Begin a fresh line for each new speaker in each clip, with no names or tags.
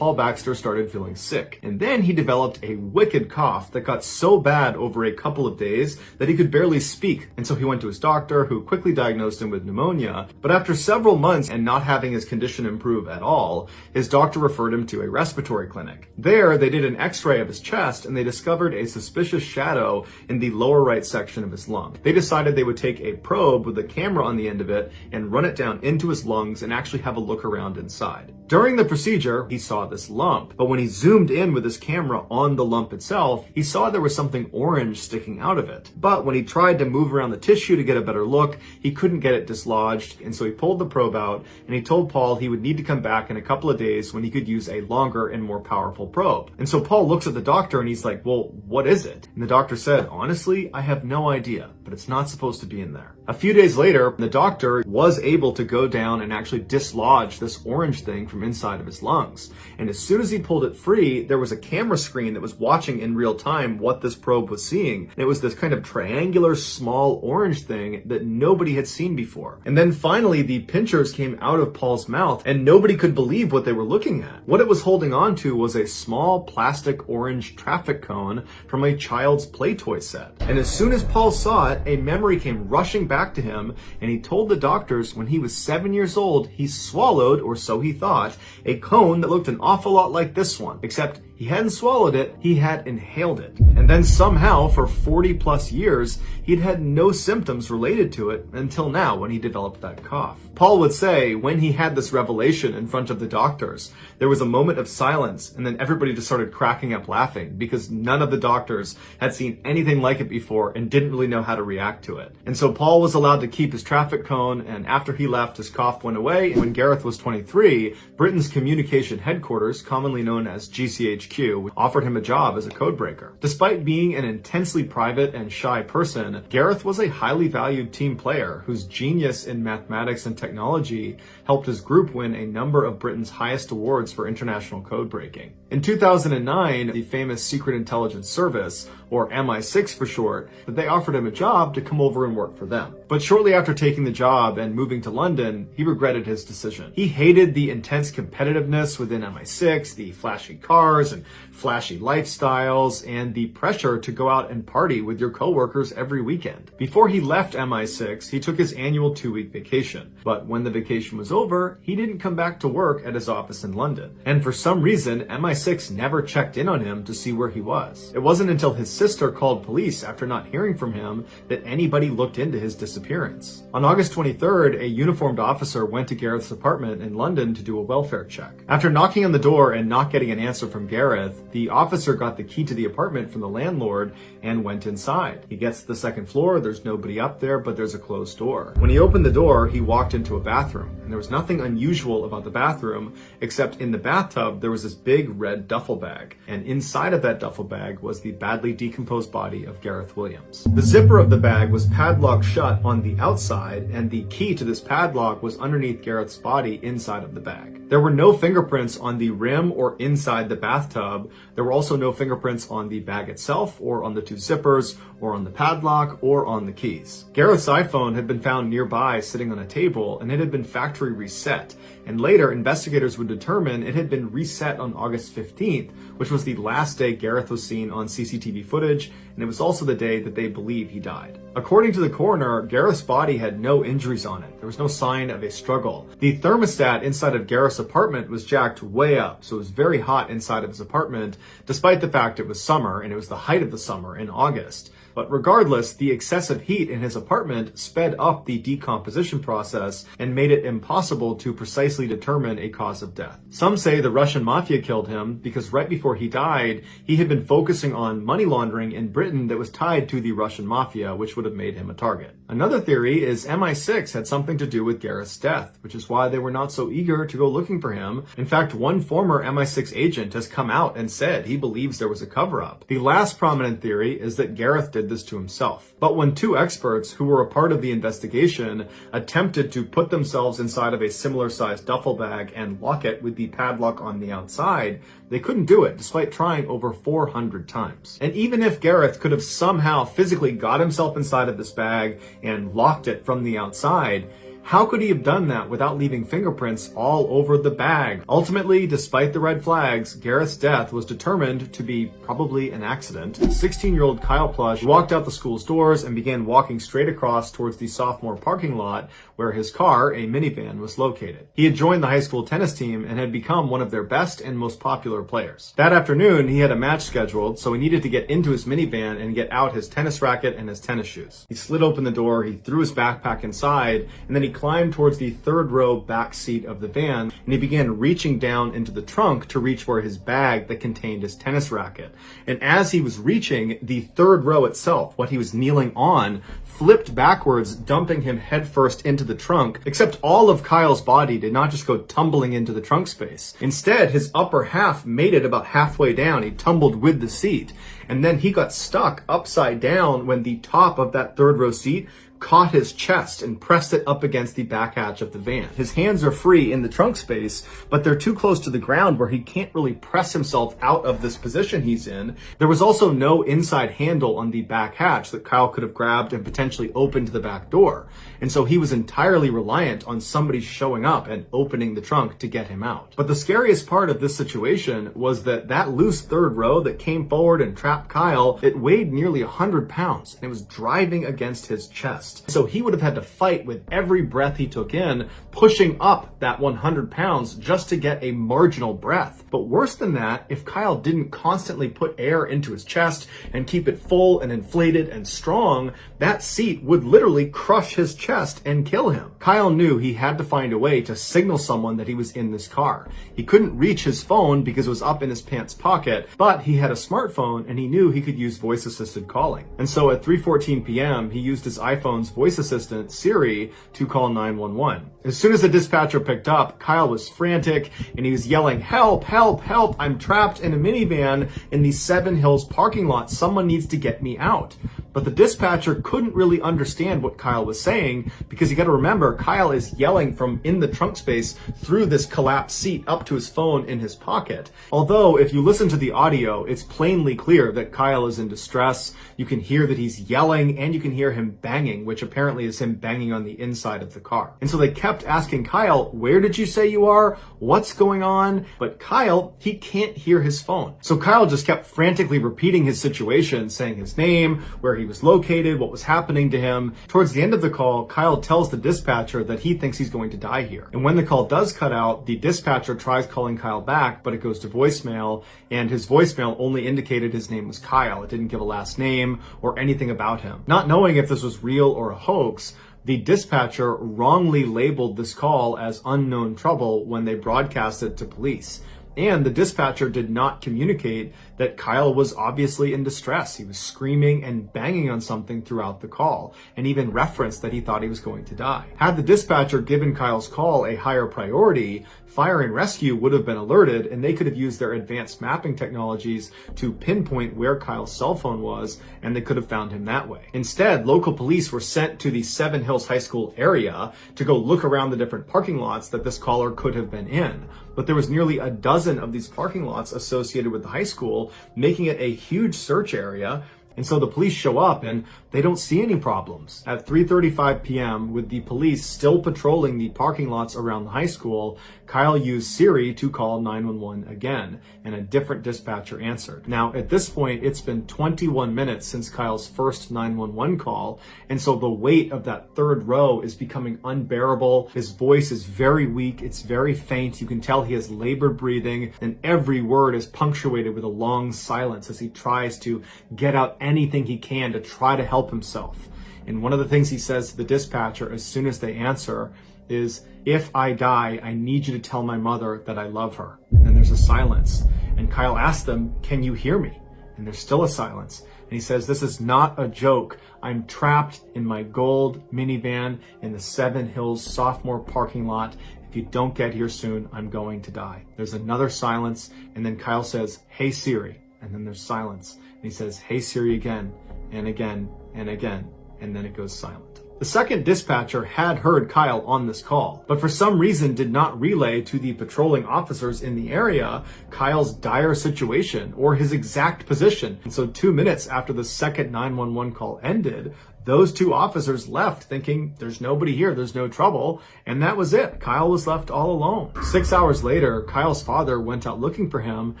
Paul Baxter started feeling sick, and then he developed a wicked cough that got so bad over a couple of days that he could barely speak, and so he went to his doctor, who quickly diagnosed him with pneumonia. But after several months and not having his condition improve at all, his doctor referred him to a respiratory clinic. There, they did an x-ray of his chest, and they discovered a suspicious shadow in the lower right section of his lung. They decided they would take a probe with a camera on the end of it and run it down into his lungs and actually have a look around inside. During the procedure, he saw this lump, but when he zoomed in with his camera on the lump itself, he saw there was something orange sticking out of it. But when he tried to move around the tissue to get a better look, he couldn't get it dislodged, and so he pulled the probe out, and he told Paul he would need to come back in a couple of days when he could use a longer and more powerful probe. And so Paul looks at the doctor and he's like, well, what is it? And the doctor said, honestly, I have no idea, but it's not supposed to be in there. A few days later, the doctor was able to go down and actually dislodge this orange thing from inside of his lungs. And as soon as he pulled it free, there was a camera screen that was watching in real time what this probe was seeing. And it was this kind of triangular small orange thing that nobody had seen before. And then finally, the pinchers came out of Paul's mouth and nobody could believe what they were looking at. What it was holding on to was a small plastic orange traffic cone from a child's play toy set. And as soon as Paul saw it, a memory came rushing back to him, and he told the doctors when he was 7 years old, he swallowed, or so he thought, a cone that looked an awful lot like this one, except he hadn't swallowed it, he had inhaled it. And then somehow, for 40 plus years, he'd had no symptoms related to it until now when he developed that cough. Paul would say when he had this revelation in front of the doctors, there was a moment of silence, and then everybody just started cracking up laughing because none of the doctors had seen anything like it before and didn't really know how to react to it. And so Paul was allowed to keep his traffic cone, and after he left, his cough went away. And when Gareth was 23, Britain's communication headquarters, commonly known as GCHQ, offered him a job as a codebreaker. Despite being an intensely private and shy person, Gareth was a highly valued team player whose genius in mathematics and technology helped his group win a number of Britain's highest awards for international codebreaking. In 2009, the famous Secret Intelligence Service, or MI6 for short, they offered him a job to come over and work for them. But shortly after taking the job and moving to London, he regretted his decision. He hated the intense competitiveness within MI6, the flashy cars and flashy lifestyles, and the pressure to go out and party with your coworkers every weekend. Before he left MI6, he took his annual 2-week vacation. But when the vacation was over, he didn't come back to work at his office in London. And for some reason, MI6 never checked in on him to see where he was. It wasn't until his sister called police after not hearing from him that anybody looked into his disappearance. On August 23rd, a uniformed officer went to Gareth's apartment in London to do a welfare check. After knocking on the door and not getting an answer from Gareth, the officer got the key to the apartment from the landlord and went inside. He gets to the second floor, there's nobody up there, but there's a closed door. When he opened the door, he walked into a bathroom, and there was nothing unusual about the bathroom, except in the bathtub there was this big red duffel bag, and inside of that duffel bag was the badly decomposed body of Gareth Williams. The zipper of the bag was padlocked shut on the outside, and the key to this padlock was underneath Gareth's body inside of the bag. There were no fingerprints on the rim or inside the bathtub. There were also no fingerprints on the bag itself, or on the two zippers, or on the padlock, or on the keys. Gareth's iPhone had been found nearby sitting on a table, and it had been factory reset. And later, investigators would determine it had been reset on August 15th, which was the last day Gareth was seen on CCTV footage, and it was also the day that they believe he died. According to the coroner, Gareth's body had no injuries on it. There was no sign of a struggle. The thermostat inside of Gareth's apartment was jacked way up, so it was very hot inside of his apartment, despite the fact it was summer, and it was the height of the summer in August. But regardless, the excessive heat in his apartment sped up the decomposition process and made it impossible to precisely determine a cause of death. Some say the Russian mafia killed him because right before he died, he had been focusing on money laundering in Britain that was tied to the Russian mafia, which would have made him a target. Another theory is MI6 had something to do with Gareth's death, which is why they were not so eager to go looking for him. In fact, one former MI6 agent has come out and said he believes there was a cover-up. The last prominent theory is that Gareth did this to himself. But when two experts who were a part of the investigation attempted to put themselves inside of a similar sized duffel bag and lock it with the padlock on the outside, they couldn't do it despite trying over 400 times. And even if Gareth could have somehow physically got himself inside of this bag and locked it from the outside, How could he have done that without leaving fingerprints all over the bag? Ultimately, despite the red flags, Gareth's death was determined to be probably an accident. 16-year-old Kyle Plush walked out the school's doors and began walking straight across towards the sophomore parking lot where his car, a minivan, was located. He had joined the high school tennis team and had become one of their best and most popular players. That afternoon, he had a match scheduled, so he needed to get into his minivan and get out his tennis racket and his tennis shoes. He slid open the door, he threw his backpack inside, and then he climbed towards the third row back seat of the van, and he began reaching down into the trunk to reach for his bag that contained his tennis racket. And as he was reaching, the third row itself, what he was kneeling on, flipped backwards, dumping him headfirst into the trunk, except all of Kyle's body did not just go tumbling into the trunk space. Instead, his upper half made it about halfway down. He tumbled with the seat, and then he got stuck upside down when the top of that third row seat caught his chest and pressed it up against the back hatch of the van. His hands are free in the trunk space, but they're too close to the ground where he can't really press himself out of this position he's in. There was also no inside handle on the back hatch that Kyle could have grabbed and potentially opened the back door. And so he was entirely reliant on somebody showing up and opening the trunk to get him out. But the scariest part of this situation was that loose third row that came forward and trapped Kyle, it weighed nearly 100 pounds and it was driving against his chest. So he would have had to fight with every breath he took in, pushing up that 100 pounds just to get a marginal breath. But worse than that, if Kyle didn't constantly put air into his chest and keep it full and inflated and strong, that seat would literally crush his chest and kill him. Kyle knew he had to find a way to signal someone that he was in this car. He couldn't reach his phone because it was up in his pants pocket, but he had a smartphone and he knew he could use voice-assisted calling. And so at 3:14 p.m., he used his iPhone's voice assistant, Siri, to call 911. As soon as the dispatcher picked up, Kyle was frantic and he was yelling, "Help, help, help, I'm trapped in a minivan in the Seven Hills parking lot. Someone needs to get me out." But the dispatcher couldn't really understand what Kyle was saying because you got to remember, Kyle is yelling from in the trunk space through this collapsed seat up to his phone in his pocket. Although if you listen to the audio, it's plainly clear that Kyle is in distress. You can hear that he's yelling and you can hear him banging, which apparently is him banging on the inside of the car. And so they kept asking Kyle, "Where did you say you are? What's going on?" But Kyle, he can't hear his phone. So Kyle just kept frantically repeating his situation, saying his name, where he was located, what was happening to him. Towards the end of the call, Kyle tells the dispatcher that he thinks he's going to die here. And when the call does cut out, the dispatcher tries calling Kyle back, but it goes to voicemail, and his voicemail only indicated his name was Kyle. It didn't give a last name or anything about him. Not knowing if this was real or a hoax, the dispatcher wrongly labeled this call as unknown trouble when they broadcast it to police. And the dispatcher did not communicate that Kyle was obviously in distress. He was screaming and banging on something throughout the call, and even referenced that he thought he was going to die. Had the dispatcher given Kyle's call a higher priority, fire and rescue would have been alerted, and they could have used their advanced mapping technologies to pinpoint where Kyle's cell phone was, and they could have found him that way. Instead, local police were sent to the Seven Hills High School area to go look around the different parking lots that this caller could have been in. But there was nearly a dozen of these parking lots associated with the high school, making it a huge search area. And so the police show up and they don't see any problems. At 3:35 p.m., with the police still patrolling the parking lots around the high school, Kyle used Siri to call 911 again, and a different dispatcher answered. Now, at this point, it's been 21 minutes since Kyle's first 911 call, and so the weight of that third row is becoming unbearable. His voice is very weak, it's very faint. You can tell he has labored breathing, and every word is punctuated with a long silence as he tries to get out anything he can to try to help himself. And one of the things he says to the dispatcher as soon as they answer is, "If I die, I need you to tell my mother that I love her." And then there's a silence. And Kyle asks them, "Can you hear me?" And there's still a silence. And he says, "This is not a joke. I'm trapped in my gold minivan in the Seven Hills sophomore parking lot. If you don't get here soon, I'm going to die." There's another silence. And then Kyle says, "Hey Siri." And then there's silence. And he says, "Hey Siri," again and again and again. And then it goes silent. The second dispatcher had heard Kyle on this call, but for some reason did not relay to the patrolling officers in the area Kyle's dire situation or his exact position. And so 2 minutes after the second 911 call ended, Those two officers left thinking there's nobody here, there's no trouble, and that was it. Kyle was left all alone. 6 hours later, Kyle's father went out looking for him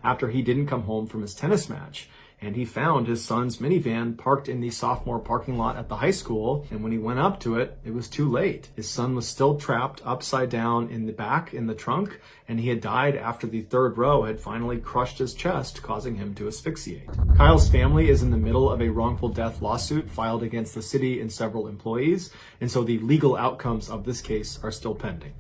after he didn't come home from his tennis match. And he found his son's minivan parked in the sophomore parking lot at the high school. And when he went up to it, it was too late. His son was still trapped upside down in the back in the trunk, and he had died after the third row had finally crushed his chest, causing him to asphyxiate. Kyle's family is in the middle of a wrongful death lawsuit filed against the city and several employees, and so the legal outcomes of this case are still pending.